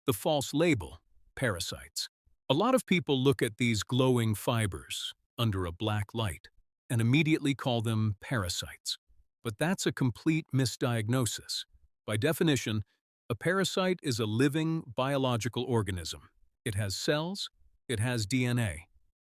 The false label, parasites. A lot of people look at these glowing fibers under a black light and immediately call them parasites. But that's a complete misdiagnosis. By definition, a parasite is a living biological organism. It has cells, it has DNA,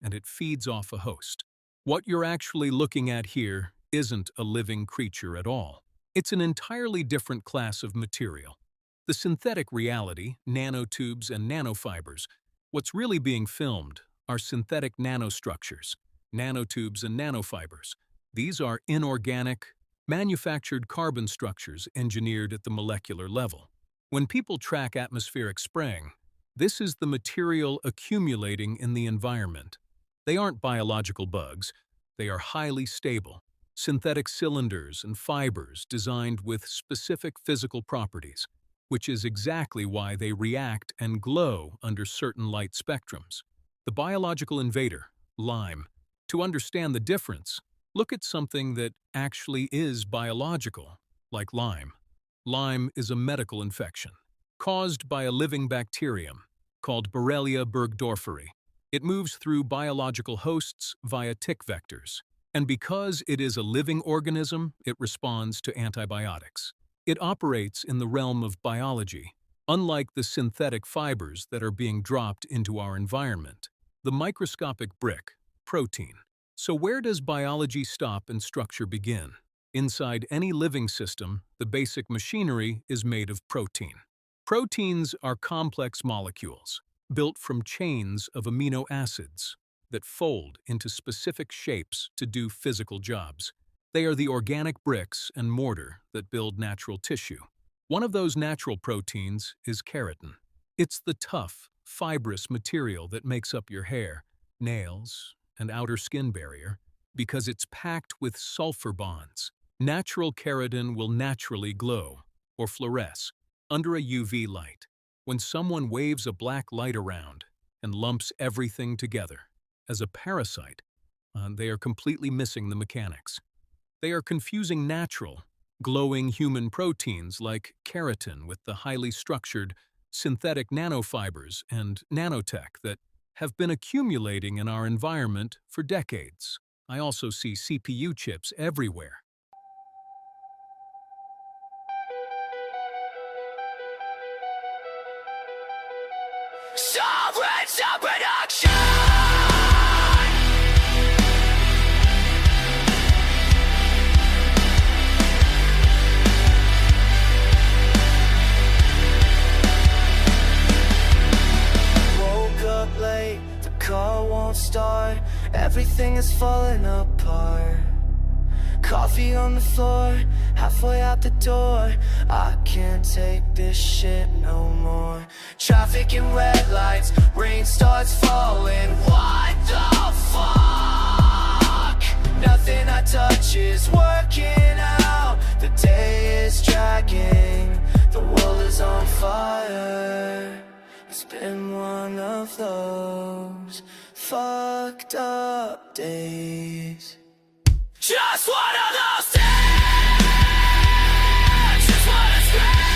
and it feeds off a host. What you're actually looking at here isn't a living creature at all. It's an entirely different class of material. The synthetic reality, nanotubes and nanofibers, what's really being filmed are synthetic nanostructures, nanotubes and nanofibers. These are inorganic, manufactured carbon structures engineered at the molecular level. When people track atmospheric spraying, this is the material accumulating in the environment. They aren't biological bugs, they are highly stable, synthetic cylinders and fibers designed with specific physical properties, which is exactly why they react and glow under certain light spectrums. The biological invader, Lyme. To understand the difference, look at something that actually is biological, like Lyme. Lyme is a medical infection, caused by a living bacterium called Borrelia burgdorferi. It moves through biological hosts via tick vectors, and because it is a living organism, it responds to antibiotics. It operates in the realm of biology, unlike the synthetic fibers that are being dropped into our environment. The microscopic brick, protein. So where does biology stop and structure begin? Inside any living system, the basic machinery is made of protein. Proteins are complex molecules, built from chains of amino acids that fold into specific shapes to do physical jobs. They are the organic bricks and mortar that build natural tissue. One of those natural proteins is keratin. It's the tough, fibrous material that makes up your hair, nails, and outer skin barrier because it's packed with sulfur bonds. Natural keratin will naturally glow or fluoresce under a UV light. When someone waves a black light around and lumps everything together as a parasite, they are completely missing the mechanics. They are confusing natural, glowing human proteins like keratin with the highly structured synthetic nanofibers and nanotech that have been accumulating in our environment for decades. I also see CPU chips everywhere. Sovereign production! Woke up late, the car won't start, everything is falling apart. Coffee on the floor, halfway out the door, I can't take this shit no more. Traffic and red lights, rain starts falling. What the fuck? Nothing I touch is working out. The day is dragging, the world is on fire. It's been one of those fucked up days. Just one of those days. Just wanna scream,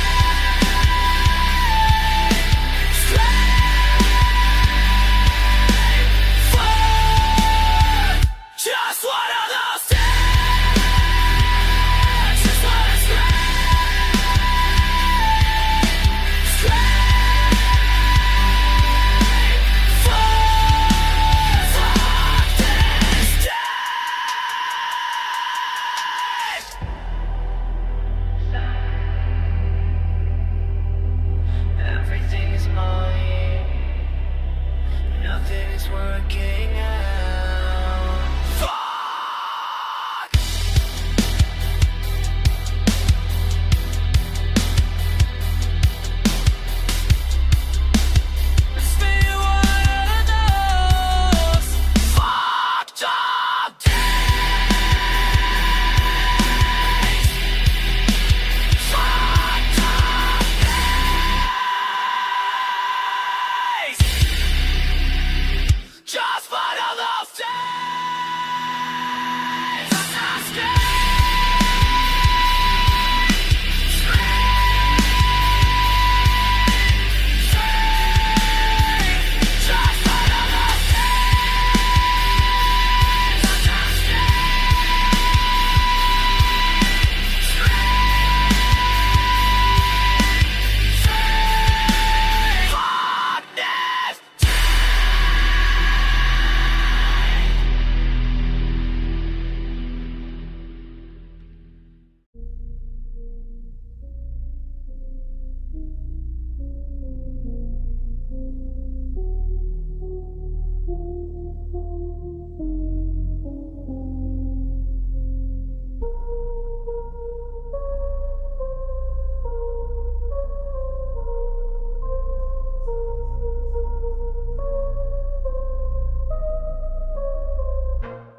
fuck. Just one of those days. Just wanna scream, fuck this day.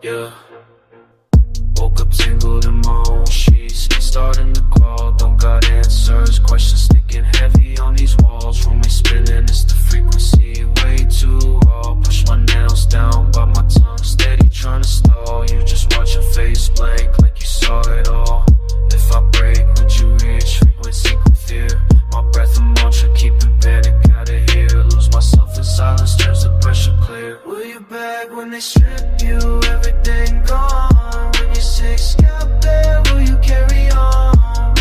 yeah. Woke up tangled in my own sheets, starting to crawl, don't got answers. Questions sticking heavy on these walls. Room is spinning, it's the frequency, way too raw. Push my nails down, but my tongue steady trying to stall. You just watch your face blank like you saw it all. If I break, would you reach frequency with fear? My breath a mantra, keeping panic out of here. Lose myself in silence, turns the pressure clear. Will you beg when they strip you? Everything gone. When you're sick, scalp bare, will you carry on?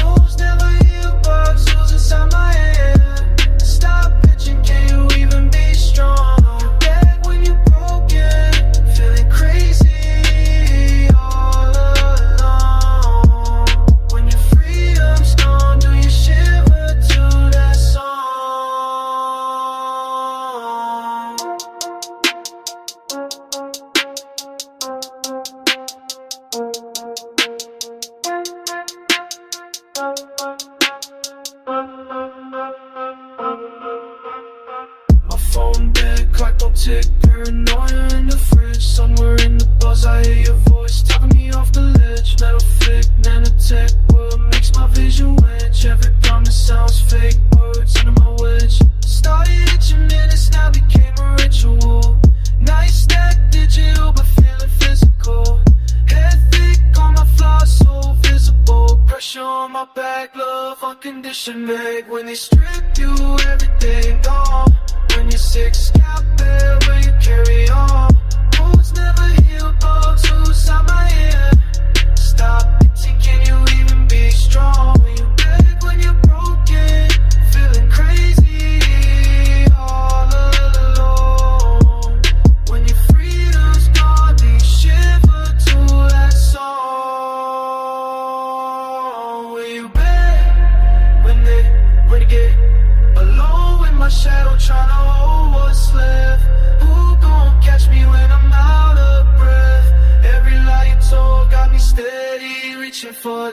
Wolves never heal, bugs lose inside my head. Stop bitching, can you even be strong? You beg when you're broken, feeling crazy all alone. When your freedom's gone, do you shiver to that song? My phone dead, clock don't tick, paranoia in the fridge. Somewhere in the buzz I hear your voice, talking me off the ledge. Metal flick, nanotech, what makes my vision wedge? Every promise sounds fake, words under my wedge. Started itching minutes, now became a ritual. Nice stack, digital, but feeling physical. Head thick on my flaws, so visible. Pressure on my back, love unconditioned meg. When they strip you, everything gone. When you're sick, scalp bare, will you carry on? Wounds never heal, bugs lose inside my head. Stop itching, can you even be strong? Will you beg when you're broken, feeling crazy all alone? When your freedom's gone, do you shiver to that song? Will you beg when they get alone with my shadow, trying to hold what's left? Who gon' catch me when I'm out of breath? Every lie you told got me steady, reaching for